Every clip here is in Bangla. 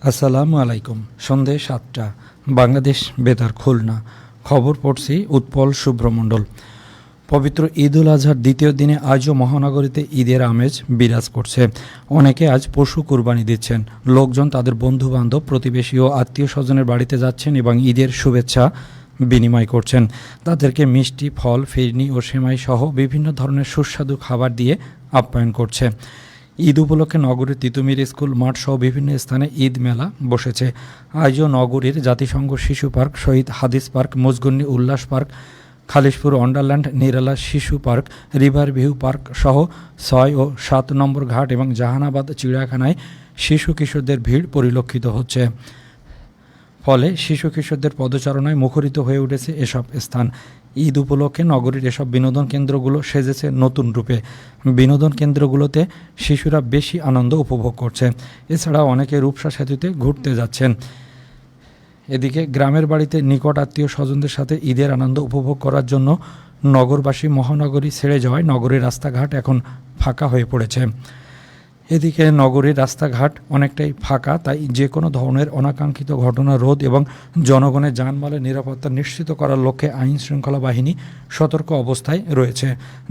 আসসালামু আলাইকুম। সন্ধে ৭টা, বাংলাদেশ বেতার খুলনা। খবর পড়ছি উৎপল শুভ্রমণ্ডল। পবিত্র ঈদ উল আজহার দ্বিতীয় দিনে আজও মহানগরীতে ঈদের আমেজ বিরাজ করছে। অনেকে আজ পশু কুরবানি দিচ্ছেন। লোকজন তাদের বন্ধুবান্ধব, প্রতিবেশী ও আত্মীয় স্বজনের বাড়িতে যাচ্ছেন এবং ঈদের শুভেচ্ছা বিনিময় করছেন। তাদেরকে মিষ্টি, ফল, ফিরনি ও সেমাই সহ বিভিন্ন ধরনের সুস্বাদু খাবার দিয়ে আপ্যায়ন করছে। ঈদ উপলক্ষে নগরীর তিতুমির স্কুল মাঠ সহ বিভিন্ন স্থানে ঈদ মেলা বসেছে। আজও নগরীর জাতিসংঘ শিশু পার্ক, শহীদ হাদিস পার্ক, মুজগন্নি উল্লাস পার্ক, খালিশপুর ওয়ান্ডারল্যান্ড, নিরালা শিশু পার্ক, রিভার ভিউ পার্ক সহ ৬ ও ৭ নম্বর ঘাট এবং জাহানাবাদ চিড়িয়াখানায় শিশু কিশোরদের ভিড় পরিলক্ষিত হচ্ছে। ফলে শিশু কিশোরদের পদচারণায় মুখরিত হয়ে উঠেছে এসব স্থান। ঈদ উপলক্ষে নগরীর এসব বিনোদন কেন্দ্রগুলো সেজেছে নতুন রূপে। বিনোদন কেন্দ্রগুলোতে শিশুরা বেশি আনন্দ উপভোগ করছে। এছাড়া অনেকে রূপসা সেতুতে ঘুরতে যাচ্ছেন। এদিকে গ্রামের বাড়িতে নিকট আত্মীয় স্বজনদের সাথে ঈদের আনন্দ উপভোগ করার জন্য নগরবাসী মহানগরী ছেড়ে যাওয়ায় নগরীর রাস্তাঘাট এখন ফাঁকা হয়ে পড়েছে। এদিকে নগরীর রাস্তাঘাট অনেকটাই ফাঁকা, তাই যে কোনো ধরনের অনাকাঙ্ক্ষিত ঘটনা রোধ এবং জনগণের জানমালের নিরাপত্তা নিশ্চিত করার লক্ষ্যে আইন শৃঙ্খলা বাহিনী সতর্ক অবস্থায় রয়েছে।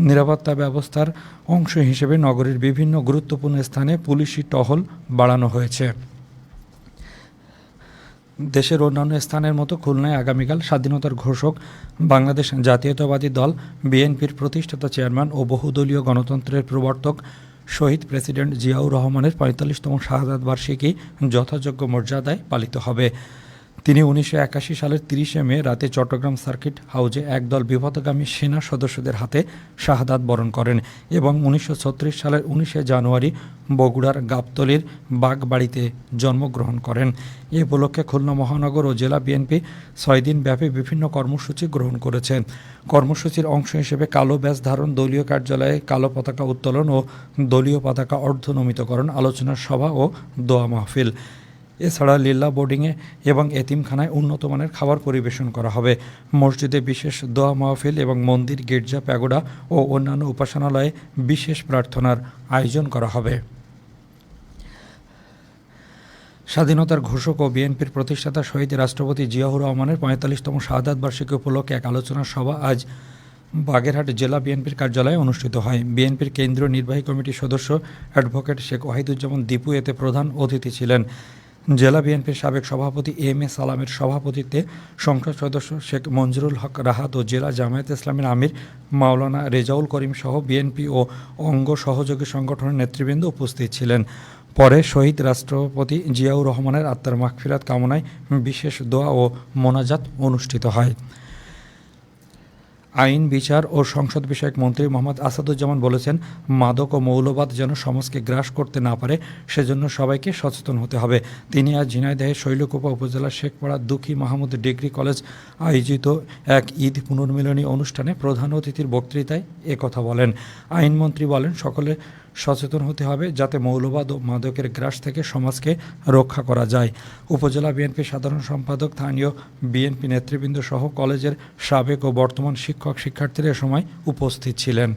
নিরাপত্তা ব্যবস্থার অংশ হিসেবে নগরীর বিভিন্ন গুরুত্বপূর্ণ স্থানে পুলিশি টহল বাড়ানো হয়েছে। দেশের অন্যান্য স্থানের মতো খুলনায় আগামীকাল স্বাধীনতার ঘোষক বাংলাদেশ জাতীয়তাবাদী দল বিএনপির প্রতিষ্ঠাতা চেয়ারম্যান ও বহুদলীয় গণতন্ত্রের প্রবর্তক শহীদ প্রেসিডেন্ট জিয়াউর রহমানের ৪৫তম শাহাদাত বার্ষিকী যথাযোগ্য মর্যাদায় পালিত হবে। তিনি ১৯৮১ সালের ৩০শে মে রাতে চট্টগ্রাম সার্কিট হাউজে একদল বিপথগামী সেনা সদস্যদের হাতে শাহাদাত বরণ করেন এবং ১৯৩৬ সালের ১৯শে জানুয়ারি বগুড়ার গাবতলীর বাগবাড়িতে জন্মগ্রহণ করেন। এ উপলক্ষে খুলনা মহানগর ও জেলা বিএনপি ৬ দিনব্যাপী বিভিন্ন কর্মসূচি গ্রহণ করেছে। কর্মসূচির অংশ হিসেবে কালো ব্যাজ ধারণ, দলীয় কার্যালয়ে কালো পতাকা উত্তোলন ও দলীয় পতাকা অর্ধনমিতকরণ, আলোচনা সভা ও দোয়া মাহফিল। এছাড়া লিল্লা বোর্ডিংয়ে এবং এতিমখানায় উন্নত মানের খাবার পরিবেশন করা হবে। মসজিদে বিশেষ দোয়া মাহফিল এবং মন্দির, গির্জা, প্যাগোডা ও অন্যান্য উপাসনালয়ে বিশেষ প্রার্থনার আয়োজন করা হবে। স্বাধীনতার ঘোষক ও বিএনপির প্রতিষ্ঠাতা শহীদ রাষ্ট্রপতি জিয়াউর রহমানের ৪৫তম শাহাদাত বার্ষিকী উপলক্ষে এক আলোচনা সভা আজ বাগেরহাট জেলা বিএনপির কার্যালয়ে অনুষ্ঠিত হয়। বিএনপির কেন্দ্রীয় নির্বাহী কমিটির সদস্য অ্যাডভোকেট শেখ ওয়াহিদুজ্জামান দীপু এতে প্রধান অতিথি ছিলেন। জেলা বিএনপির সাবেক সভাপতি এম এ সালামের সভাপতিত্বে সংসদ সদস্য শেখ মঞ্জুরুল হক রাহাত ও জেলা জামায়াত ইসলামীর আমির মাওলানা রেজাউল করিম সহ বিএনপি ও অঙ্গ সহযোগী সংগঠনের নেতৃবৃন্দ উপস্থিত ছিলেন। পরে শহীদ রাষ্ট্রপতি জিয়াউর রহমানের আত্মার মাগফিরাত কামনায় বিশেষ দোয়া ও মোনাজাত অনুষ্ঠিত হয়। আইন, বিচার ও সংসদ বিষয়ক মন্ত্রী মোহাম্মদ আসাদুজ্জামান বলেছেন, মাদক ও মৌলবাদ যেন সমাজকে গ্রাস করতে না পারে সেজন্য সবাইকে সচেতন হতে হবে। তিনি আজ ঝিনাইদহের শৈলকুপা উপজেলার শেখপাড়া দুঃখী মাহমুদ ডিগ্রি কলেজ আয়োজিত এক ঈদ পুনর্মিলনী অনুষ্ঠানে প্রধান অতিথির বক্তৃতায় একথা বলেন। আইনমন্ত্রী বলেন, সকলে সচেতন হতে হবে যাতে মৌলবাদ ও মাদকের গ্রাস থেকে সমাজকে রক্ষা করা যায়। উপজেলা বিএনপি সাধারণ সম্পাদক, স্থানীয় বিএনপি নেতৃবৃন্দ সহ কলেজের সাবেক ও বর্তমান শিক্ষক শিক্ষার্থীরা এ সময় উপস্থিত ছিলেন।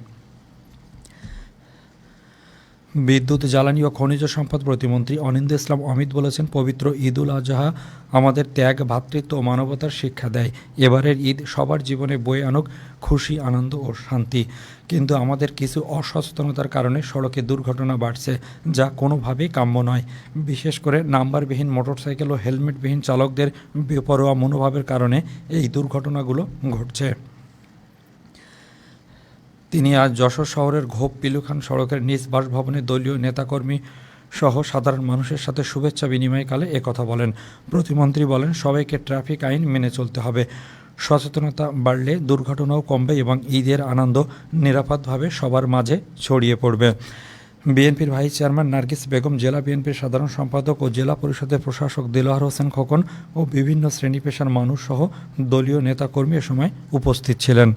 বিদ্যুৎ, জ্বালানি ও খনিজ সম্পদ প্রতিমন্ত্রী অনিন্দ্য ইসলাম অমিত বলেছেন, পবিত্র ঈদ উল আজহা আমাদের ত্যাগ, ভ্রাতৃত্ব ও মানবতার শিক্ষা দেয়। এবারের ঈদ সবার জীবনে বয়ে আনুক খুশি, আনন্দ ও শান্তি। কিন্তু আমাদের কিছু অসচেতনতার কারণে সড়কে দুর্ঘটনা বাড়ছে, যা কোনোভাবেই কাম্য নয়। বিশেষ করে নাম্বারবিহীন মোটরসাইকেল ও হেলমেটবিহীন চালকদের বেপরোয়া মনোভাবের কারণে এই দুর্ঘটনাগুলো ঘটছে। তিনি আজ যশোর শহরের ঘোপ পিলুখান সড়কের নিজ বাসভবনে দলীয় নেতাকর্মী সহ সাধারণ মানুষের সাথে শুভেচ্ছা বিনিময়কালে একথা বলেন। প্রতিমন্ত্রী বলেন, সবাইকে ট্রাফিক আইন মেনে চলতে হবে। সচেতনতা বাড়লে দুর্ঘটনাও কমবে এবং ঈদের আনন্দ নিরাপদভাবে সবার মাঝে ছড়িয়ে পড়বে। বিএনপির ভাইস চেয়ারম্যান নার্গিস বেগম, জেলা বিএনপির সাধারণ সম্পাদক ও জেলা পরিষদের প্রশাসক দিলওয়ার হোসেন খোকন ও বিভিন্ন শ্রেণী পেশার মানুষ সহ দলীয় নেতাকর্মী এ সময় উপস্থিত ছিলেন।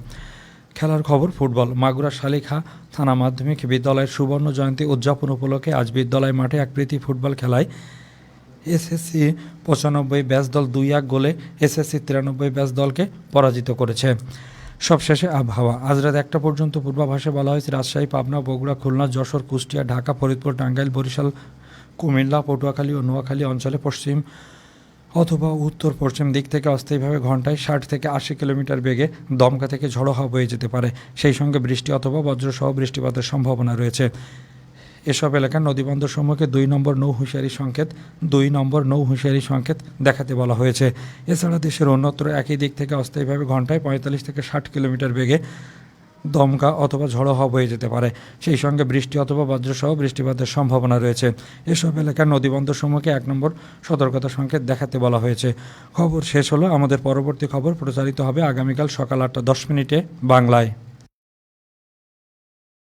খেলার খবর, ফুটবল। মাগুরা শালিখা থানা মাধ্যমিক বিদ্যালয়ের সুবর্ণ জয়ন্তী উদযাপন উপলক্ষে আজ বিদ্যালয় মাঠে এক প্রীতি ফুটবল খেলায় এসএসসি ৯৫ ব্যাচ দল ২-১ গোলে এসএসসি ৯৩ ব্যাচ দলকে পরাজিত করেছে। সবশেষে আবহাওয়া। আজ রাত ১টা পর্যন্ত পূর্বাভাসে বলা হয়েছে, রাজশাহী, পাবনা, বগুড়া, খুলনা, যশোর, কুষ্টিয়া, ঢাকা, ফরিদপুর, টাঙ্গাইল, বরিশাল, কুমিল্লা, পটুয়াখালী ও নোয়াখালী অঞ্চলে পশ্চিম অথবা উত্তর পশ্চিম দিক থেকে অস্থায়ীভাবে ঘন্টায় 60 থেকে 80 কিলোমিটার বেগে দমকা থেকে ঝড়ো হাওয়া বয়ে যেতে পারে। সেই সঙ্গে বৃষ্টি অথবা বজ্রসহ বৃষ্টিপাতের সম্ভাবনা রয়েছে। এসব এলাকার নদীবন্দরসমূহকে 2 নম্বর নৌ হুঁশিয়ারি সংকেত দেখাতে বলা হয়েছে। এছাড়া দেশের অন্যত্র একই দিক থেকে অস্থায়ীভাবে ঘন্টায় 45 থেকে 60 কিলোমিটার বেগে দমকা অথবা ঝড়ো হাওয়া বয়ে যেতে পারে। সেই সঙ্গে বৃষ্টি অথবা বজ্রসহ বৃষ্টিপাতের সম্ভাবনা রয়েছে। এসব এলাকার নদীবন্দরসমূহকে 1 নম্বর সতর্কতা সংকেত দেখাতে বলা হয়েছে। খবর শেষ হলো। আমাদের পরবর্তী খবর প্রচারিত হবে আগামীকাল সকাল 8টা 10 মিনিটে বাংলায়।